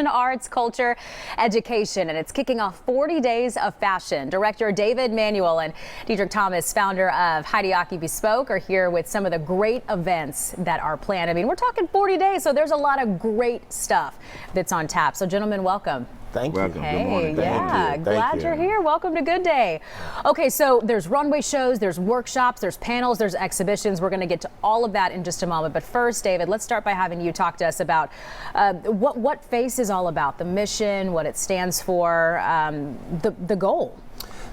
Arts, culture, education, and it's kicking off 40 days of fashion. Director David Manuel and Dedrick Thomas, founder of F.A.C.E Bespoke, are here with some of the great events that are planned. I mean, we're talking 40 days, so there's a lot of great stuff that's on tap. So, gentlemen, welcome. Thank you. Welcome. Hey, Good morning. yeah, Thank glad you're here. Welcome to Good Day. Okay, so there's runway shows, there's workshops, there's panels, there's exhibitions. We're going to get to all of that in just a moment. But first, David, let's start by having you talk to us about what F.A.C.E is all about, the mission, what it stands for, the goal.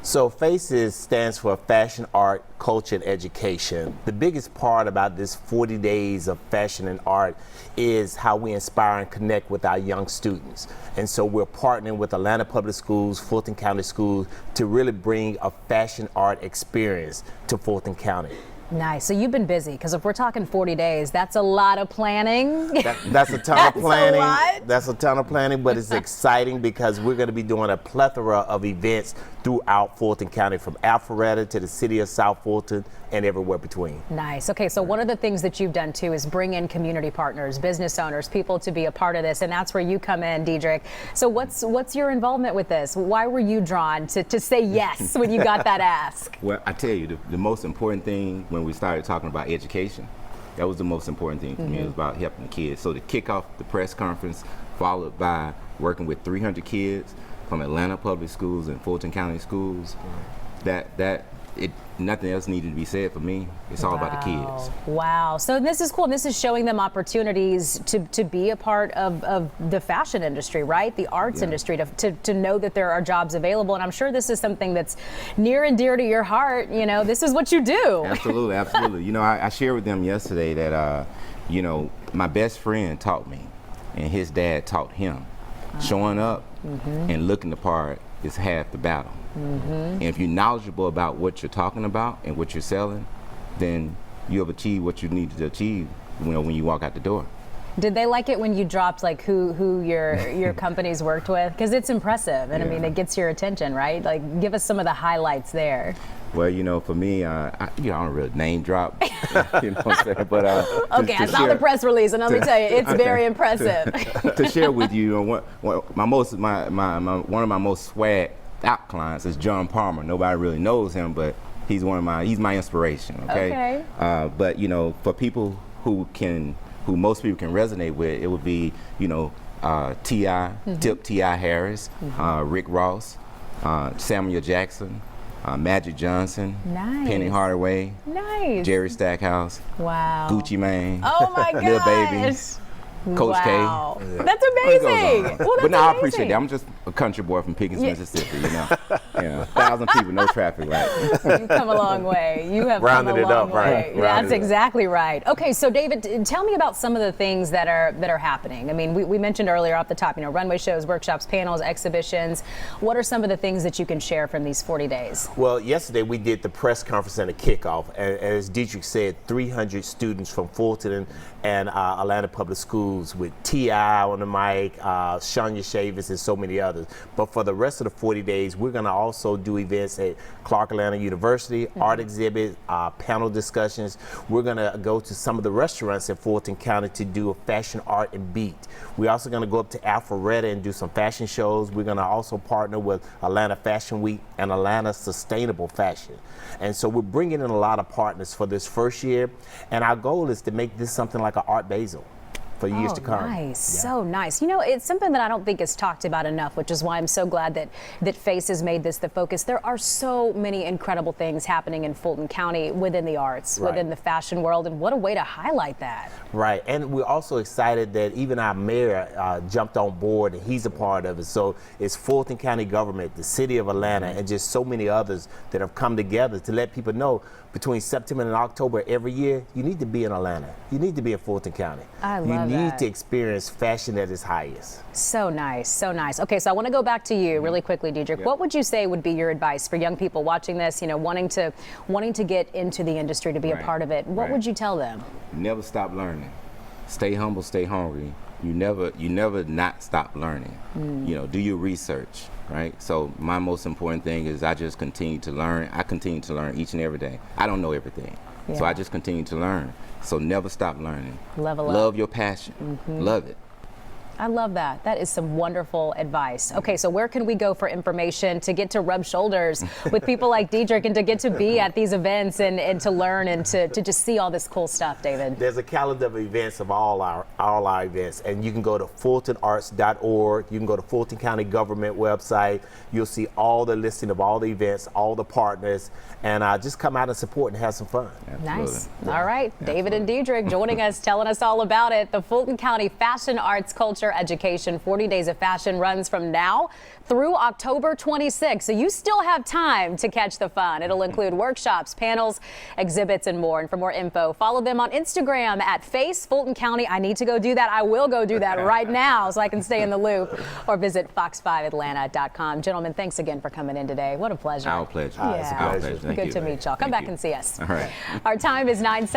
So F.A.C.E stands for Fashion, Art, Culture, and Education. The biggest part about this 40 days of fashion and art is how we inspire and connect with our young students. And so we're partnering with Atlanta Public Schools, Fulton County Schools to really bring a fashion art experience to Fulton County. Nice. So you've been busy, because if we're talking 40 days, that's a lot of planning. That's a ton of planning. That's a ton of planning, but it's exciting because we're going to be doing a plethora of events throughout Fulton County, from Alpharetta to the city of South Fulton and everywhere between. Nice. Okay, so one of the things that you've done too is bring in community partners, business owners, people to be a part of this, and that's where you come in, Dedrick. So what's your involvement with this? Why were you drawn to say yes when you got that ask? Well, I tell you, the most important thing when we started talking about education, that was the most important thing for me. It was about helping the kids. So to kick off the press conference, followed by working with 300 kids from Atlanta Public Schools and Fulton County Schools, nothing else needed to be said for me. It's all about the kids. Wow. So this is cool. This is showing them opportunities to be a part of the fashion industry, right? The arts industry, to know that there are jobs available. And I'm sure this is something that's near and dear to your heart. You know, this is what you do. Absolutely, absolutely. You know, I shared with them yesterday that, you know, my best friend taught me, and his dad taught him. Showing up and looking the part is half the battle. And if you're knowledgeable about what you're talking about and what you're selling, then you have achieved what you need to achieve, you know, when you walk out the door. Did they like it when you dropped like who your companies worked with? Because it's impressive, and I mean, it gets your attention, right? Like, give us some of the highlights there. Well, you know, for me, I don't really name drop, you know what I'm saying? But okay, I saw the press release, and let me tell you, it's very impressive. To share with you, one of my most swag out clients is John Palmer. Nobody really knows him, but he's my inspiration. Okay. But you know, for people who most people can resonate with, it would be, you know, T.I., Tip T.I. Harris, Rick Ross, Samuel Jackson, Magic Johnson, Penny Hardaway, Jerry Stackhouse, Gucci Mane, oh my gosh, Lil Baby, Coach K. That's amazing. Well, that's but no, I appreciate that. I'm just a country boy from Pickens, Mississippi. You know, 1,000 people, no traffic light. You've come a long way. You have rounded come a it long up, way. right? That's exactly right. Okay, so David, tell me about some of the things that are happening. I mean, we mentioned earlier off the top, you know, runway shows, workshops, panels, exhibitions. What are some of the things that you can share from these 40 days? Well, yesterday we did the press conference and the kickoff, and as Dedrick said, 300 students from Fulton and Atlanta Public Schools with T.I. on the mic, Shania Shavis, and so many others. But for the rest of the 40 days, we're going to also do events at Clark Atlanta University, art exhibits, panel discussions. We're going to go to some of the restaurants in Fulton County to do a fashion, art, and beat. We're also going to go up to Alpharetta and do some fashion shows. We're going to also partner with Atlanta Fashion Week and Atlanta Sustainable Fashion. And so we're bringing in a lot of partners for this first year, and our goal is to make this something like an Art Basel for years to come. Nice, so nice. You know, it's something that I don't think is talked about enough, which is why I'm so glad that F.A.C.E has made this the focus. There are so many incredible things happening in Fulton County within the arts, within the fashion world, and what a way to highlight that. Right, and we're also excited that even our mayor jumped on board, and he's a part of it. So it's Fulton County government, the city of Atlanta, and just so many others that have come together to let people know between September and October every year, you need to be in Atlanta. You need to be in Fulton County. I love that. You need to experience fashion at its highest. So nice, so nice. Okay, so I want to go back to you really quickly, Dedrick. What would you say would be your advice for young people watching this, you know, wanting to get into the industry, to be a part of it? What would you tell them? Never stop learning. Stay humble, stay hungry. You never not stop learning. You know, do your research, right? So my most important thing is I just continue to learn. I continue to learn each and every day. I don't know everything, so I just continue to learn. So never stop learning. Level up. Love your passion. Love it. I love that. That is some wonderful advice. Okay, so where can we go for information to get to rub shoulders with people like Dedrick and to get to be at these events and to learn and to just see all this cool stuff, David? There's a calendar of events of all our events, and you can go to fultonarts.org. You can go to Fulton County Government website. You'll see all the listing of all the events, all the partners, and just come out and support and have some fun. Absolutely. Nice. All right, David and Dedrick joining us, telling us all about it. The Fulton County Fashion Arts Culture Education 40 Days of Fashion runs from now through October 26th. So you still have time to catch the fun. It'll include workshops, panels, exhibits, and more. And for more info, follow them on Instagram at F.A.C.E Fulton County. I need to go do that. I will go do that right now so I can stay in the loop. Or visit fox5atlanta.com. Gentlemen, thanks again for coming in today. What a pleasure. Our pleasure. Yeah. It's a pleasure. Thank Good you. to meet y'all. Come Thank back you. and see us. All right. Our time is 9:07.